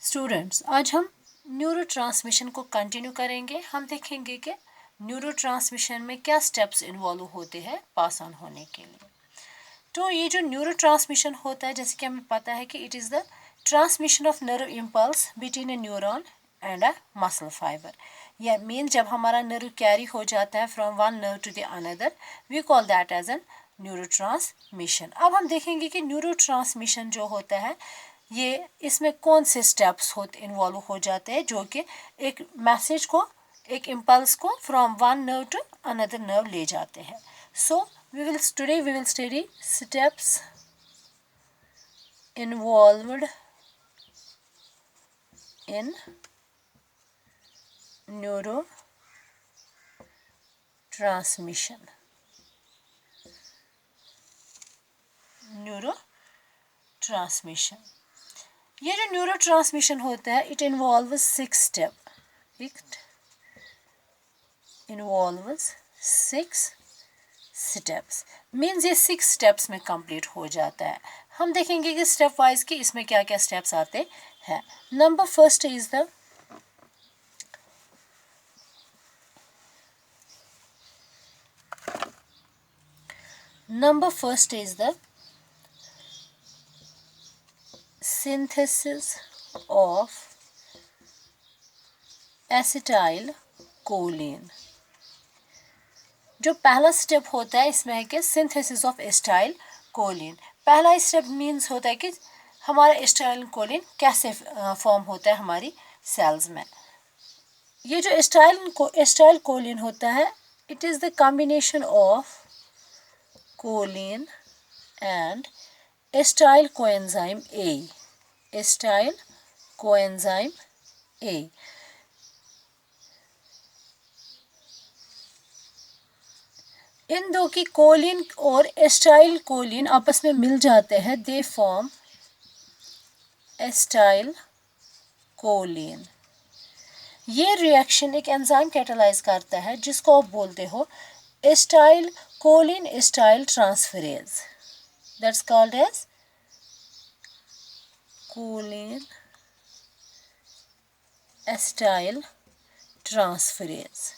Students, आज हम neurotransmission को कंटिन्यू करेंगे। हम देखेंगे कि न्यूरोट्रांसमिशन में क्या स्टेप्स इन्वॉल्व होते हैं पास ऑन होने के लिए। तो ये जो न्यूरोट्रांसमिशन होता है, जैसे कि हमें पता है कि it is the transmission of nerve impulse between a neuron and a muscle fibre. या मीन जब हमारा नर्व कैरी हो जाता है from one nerve to the another, we call that as an neurotransmission. अब हम देखेंगे कि न्यूरोट्रांसमिशन जो होता है ये इसमें कौन से स्टेप्स होते इन्वॉल्व हो जाते हैं जो कि एक मैसेज को, एक इम्पल्स को from one nerve to another nerve ले जाते हैं। सो today we will study steps involved in neurotransmission. ये जो न्यूरोट्रांसमिशन होता है, it involves 6 step. It involves 6 steps. Means ये 6 स्टेप्स में कंप्लीट हो जाता है। हम देखेंगे कि स्टेप वाइज कि इसमें क्या क्या स्टेप्स आते हैं। Number first is the synthesis of acetylcholine। जो पहला स्टेप होता है इसमें है कि सिंथेसिस ऑफ एसिटाइलकोलिन। पहला स्टेप मीन्स होता है कि हमारा एसिटाइलकोलिन कैसे फॉर्म होता है हमारी सेल्स में। ये जो एसिटाइलकोलिन होता है, it is the combination of choline and acetyl coenzyme A. इन दो की कोलिन और एसिटाइल कोलिन आपस में मिल जाते हैं, दे फॉर्म एसिटाइल कोलिन। ये रिएक्शन एक एंजाइम कैटालाइज करता है जिसको आप बोलते हो acetylcholine acetyl transferase. That's called as choline acetyl transferase.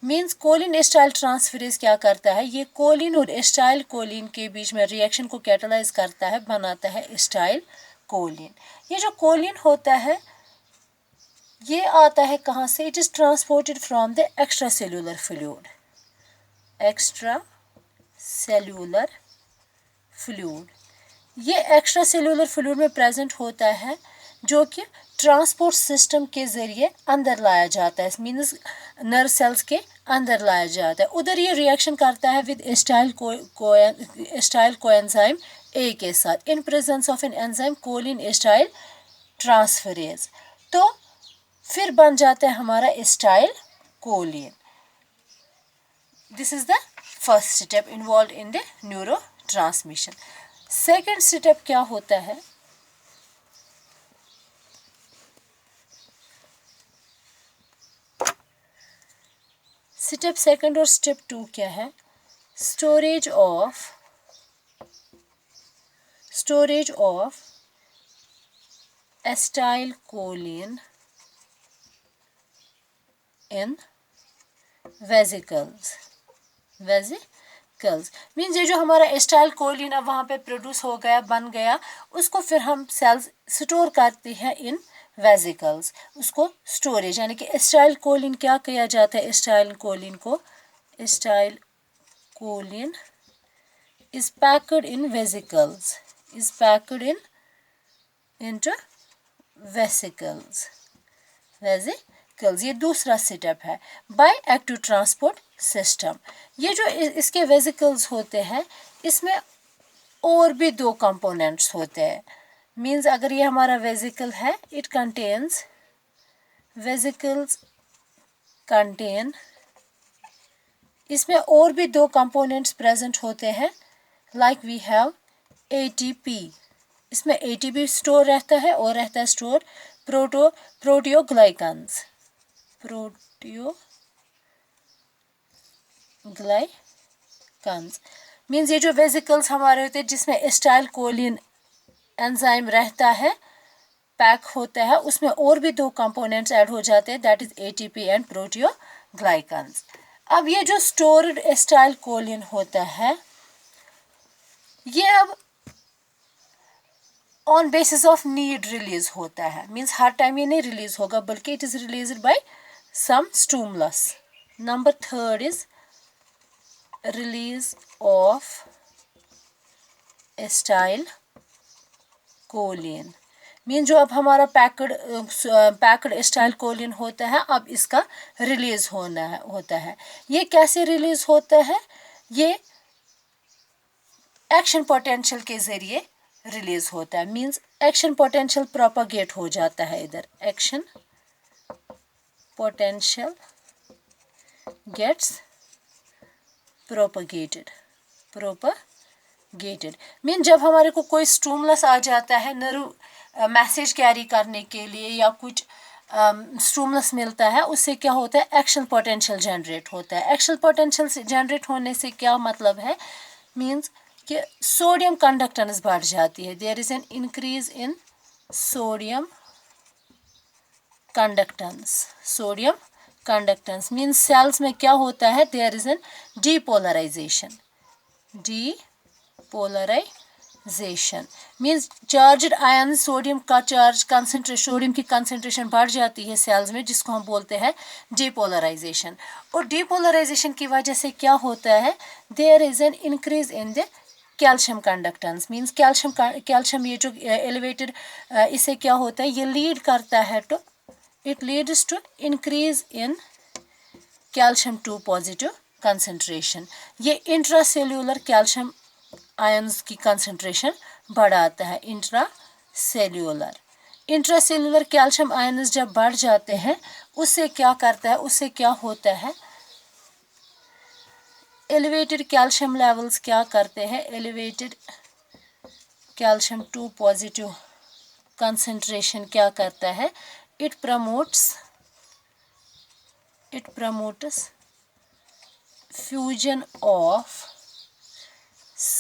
Means choline acetyl transferase क्या करता है, ये कोलिन और एसिटाइल कोलिन के बीच में रिएक्शन को कैटालाइज करता है, बनाता है एसिटाइल कोलिन। ये जो कोलिन होता है ये आता है कहाँ से? It is transported from the extra cellular fluid. ये एक्स्ट्रा सेल्यूलर फ्लूइड में प्रेजेंट होता है जो कि ट्रांसपोर्ट सिस्टम के ज़रिए अंदर लाया जाता है, मीन्स नर्व सेल्स के अंदर लाया जाता है। उधर ये रिएक्शन करता है विद एसिटाइल कोएंजाइम ए के साथ, in presence of an enzyme choline acetyl transferase. तो फिर बन जाता है हमारा acetylcholine. This is the first step involve in the neurotransmission. Second step क्या होता है? स्टेप सेकंड और स्टेप 2 क्या है? Storage of acetylcholine in vesicles. Means ये जो हमारा एसिटाइलकोलिन अब वहाँ पे प्रोड्यूस हो गया, बन गया, उसको फिर हम सेल्स स्टोर करते हैं इन वेसिकल्स। उसको स्टोरेज यानी कि एसिटाइलकोलिन क्या किया जाता है? Acetylcholine is packed in vesicles, into vesicles। ये दूसरा स्टेप है बाय एक्टिव ट्रांसपोर्ट सिस्टम। ये जो इसके वेसिकल्स होते हैं इसमें और भी 2 कंपोनेंट्स होते हैं। मीन्स अगर ये हमारा वेसिकल है, इट कंटेन्स इसमें और भी 2 कंपोनेंट्स प्रेजेंट होते हैं। Like we have ATP। इसमें ATP स्टोर रहता है और रहता है स्टोर प्रोटियोग्लाइकन्स। मीन्स ये जो वेसिकल्स हमारे होते हैं जिसमें एसिटाइलकोलिन एंजाइम रहता है, पैक होता है, उसमें और भी दो कंपोनेंट्स ऐड हो जाते हैं, दैट इज एटीपी एंड प्रोटियोग्लाइकन्स। अब ये जो स्टोर्ड एसिटाइल कोलिन होता है, ये अब on basis of need release होता है, मीन्स हर टाइम ये नहीं रिलीज होगा, बल्कि it is released by some stimulus. Number third is release of acetylcholine, mean जो अब हमारा पैक्ड एसिटाइल कोलिन होता है, अब इसका रिलीज होता है। ये कैसे रिलीज होता है? ये एक्शन पोटेंशियल के जरिए रिलीज होता है, मींस एक्शन पोटेंशियल प्रोपागेट हो जाता है। इधर action potential gets propagated mean जब हमारे को कोई स्टिमुलस आ जाता है नर्व मैसेज कैरी करने के लिए, या कुछ स्टिमुलस मिलता है, उससे क्या होता है? एक्शन पोटेंशियल जनरेट होता है। एक्शन पोटेंशियल जनरेट होने से क्या मतलब है? मींस कि सोडियम कंडक्टेंस बढ़ जाती है, there is an increase in sodium conductance means cells में क्या होता है? There is an depolarisation means charged ion sodium का सोडियम की कंसंट्रेशन बढ़ जाती है सेल्स में, जिसको हम बोलते हैं डीपोलराइजेशन। और डीपोलराइजेशन की वजह से क्या होता है? There is an increase in the calcium conductance means calcium ये जो एलिवेटेड, इससे क्या होता है? ये लीड करता है to it leads to increase in calcium 2 positive concentration. ये इंट्रासेल्यूलर कैल्शियम आयंस की कंसंट्रेशन बढ़ाता है। इंट्रासेल्यूलर कैल्शियम आयंस जब बढ़ जाते हैं, उससे क्या करता है? उससे क्या होता है? एलिवेटेड कैल्शियम लेवल्स क्या करते हैं? एलिवेटेड कैल्शियम 2 पॉजिटिव कंसंट्रेशन क्या करता है? It promotes fusion of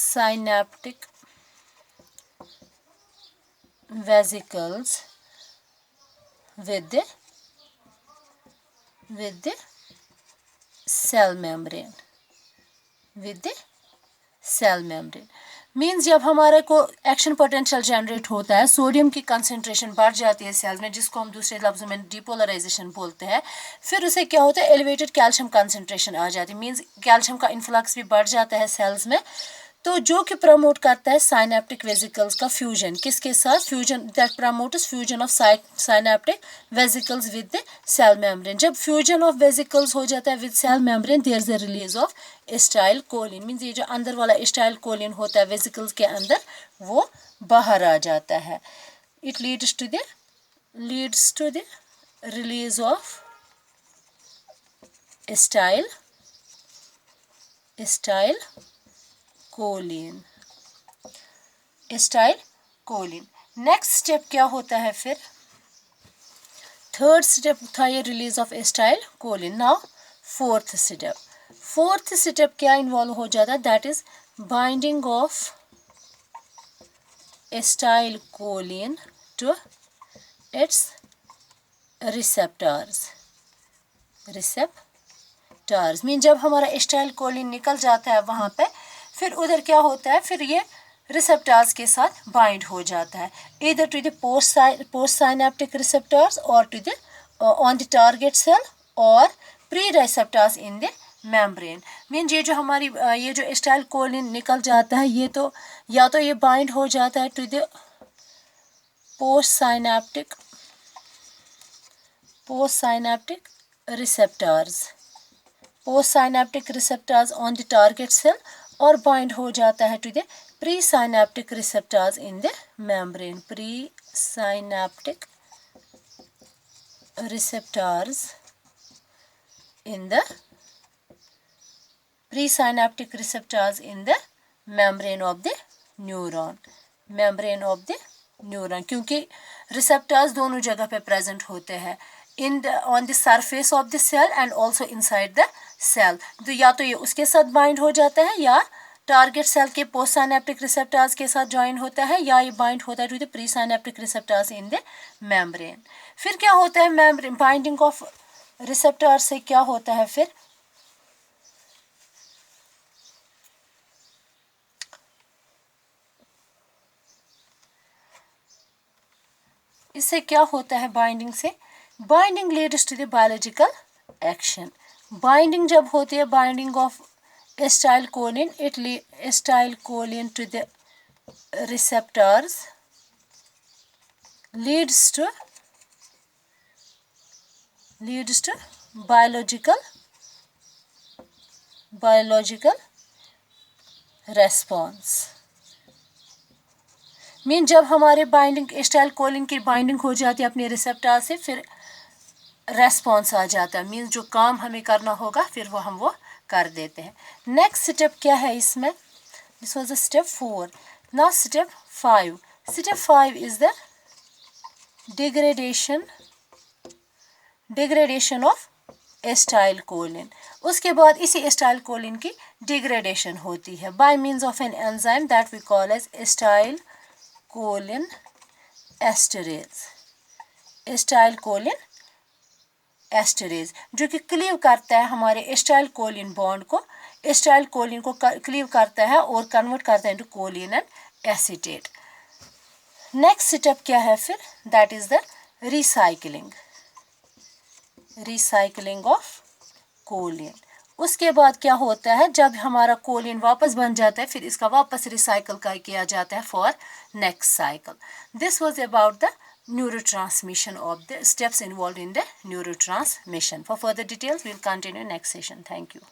synaptic vesicles with the cell membrane means जब हमारे को एक्शन पोटेंशियल जनरेट होता है, सोडियम की कंसंट्रेशन बढ़ जाती है सेल्स में, जिसको हम दूसरे लफ्ज़ों में डीपोलराइजेशन बोलते हैं। फिर उसे क्या होता है? एलिवेटेड कैल्शियम कंसंट्रेशन आ जाती है, मीन्स कैल्शियम का इन्फ्लक्स भी बढ़ जाता है सेल्स में, तो जो कि प्रमोट करता है साइनेप्टिक वेसिकल्स का फ्यूजन। किसके साथ? Fusion that promotes fusion of synaptic vesicles with the cell membrane. जब फ्यूजन ऑफ वेसिकल्स हो जाता है with cell membrane, there is a release of acetylcholine means ये जो अंदर वाला एसिटाइल कोलिन होता है वेसिकल्स के अंदर, वो बाहर आ जाता है। It leads to the release of acetylcholine. Next step क्या होता है? फिर थर्ड स्टेप था ये release of acetylcholine. Now fourth step क्या इन्वॉल्व हो जाता है? That is binding of acetylcholine to its receptors mean जब हमारा एसिटाइल कोलिन निकल जाता है वहां पे, फिर उधर क्या होता है? फिर ये रिसेप्टर्स के साथ बाइंड हो जाता है, इधर to the post synaptic receptors और to the on the target cell और pre receptors in the membrane. Mean ये जो हमारी ये जो एसिटाइल कोलिन निकल जाता है, ये तो या तो ये बाइंड हो जाता है to the post synaptic receptors on the target cell, और बाइंड हो जाता है to the presynaptic receptors in the membrane. Presynaptic receptors in the membrane of the neuron. क्योंकि रिसेप्टर्स दोनों जगह पे प्रेजेंट होते हैं, on the surface of the cell and also inside the cell. तो या तो ये उसके साथ बाइंड हो जाता है, या टारगेट सेल के पोस्ट सिनेप्टिक रिसेप्टर्स के साथ ज्वाइन होता है या ये बाइंड होता है to the pre synaptic receptors in the membrane. फिर क्या होता है मेम्ब्रेन बाइंडिंग ऑफ रिसेप्टर से क्या होता है फिर इससे क्या होता है बाइंडिंग से binding leads to the biological action. Binding जब होती है binding of acetylcholine it acetylcholine to the receptors leads to biological response। Mean जब हमारे बाइंडिंग एसिटाइलकोलिन की बाइंडिंग हो जाती है अपने रिसेप्टर से फिर रेस्पॉन्स आ जाता है मीन्स जो काम हमें करना होगा फिर हम वो कर देते हैं। नेक्स्ट स्टेप क्या है इसमें this was the step 4। Now step 5 is the degradation of acetylcholine. उसके बाद इसी एसिटाइलकोलिन की डिग्रेडेशन होती है by means of an enzyme that we call as acetylcholinesterase जो कि क्लीव करता है हमारे एसिटाइलकोलिन बॉन्ड को एसिटाइलकोलिन को क्लीव करता है और कन्वर्ट करता है into choline and acetate. Next step क्या है फिर that is the recycling of choline. उसके बाद क्या होता है जब हमारा कोलिन वापस बन जाता है फिर इसका वापस रिसाइकल किया जाता है for next cycle. This was about the neurotransmission of the steps involved in the neurotransmission. For further details, we'll continue next session. Thank you.